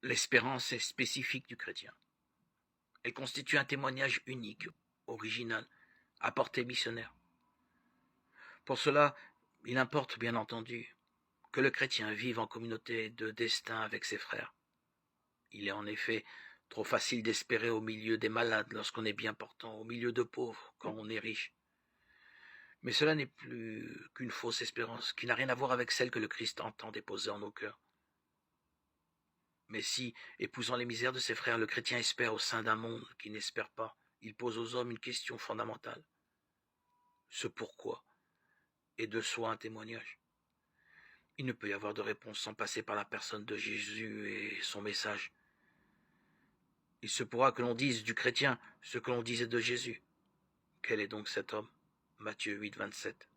L'espérance est spécifique du chrétien. Elle constitue un témoignage unique, original, à portée missionnaire. Pour cela, il importe bien entendu que le chrétien vive en communauté de destin avec ses frères. Il est en effet trop facile d'espérer au milieu des malades lorsqu'on est bien portant, au milieu de pauvres quand on est riche. Mais cela n'est plus qu'une fausse espérance, qui n'a rien à voir avec celle que le Christ entend déposer en nos cœurs. Mais si, épousant les misères de ses frères, le chrétien espère au sein d'un monde qui n'espère pas, il pose aux hommes une question fondamentale. Ce pourquoi est de soi un témoignage. Il ne peut y avoir de réponse sans passer par la personne de Jésus et son message. Il se pourra que l'on dise du chrétien ce que l'on disait de Jésus. Quel est donc cet homme? Matthieu 8, 27.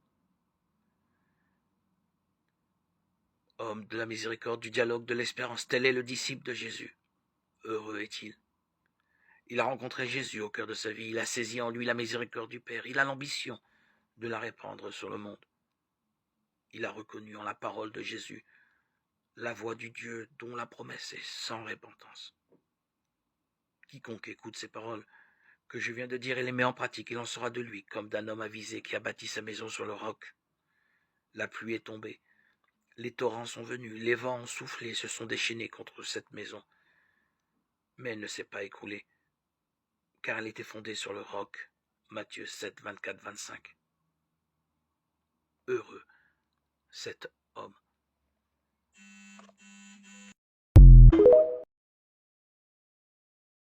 Homme de la miséricorde, du dialogue, de l'espérance, tel est le disciple de Jésus. Heureux est-il. Il a rencontré Jésus au cœur de sa vie, il a saisi en lui la miséricorde du Père, il a l'ambition de la répandre sur le monde. Il a reconnu en la parole de Jésus la voix du Dieu dont la promesse est sans repentance. Quiconque écoute ces paroles que je viens de dire et les met en pratique, il en sera de lui comme d'un homme avisé qui a bâti sa maison sur le roc. La pluie est tombée, les torrents sont venus, les vents ont soufflé et se sont déchaînés contre cette maison. Mais elle ne s'est pas écroulée, car elle était fondée sur le roc. Matthieu 7, 24, 25. Heureux cet homme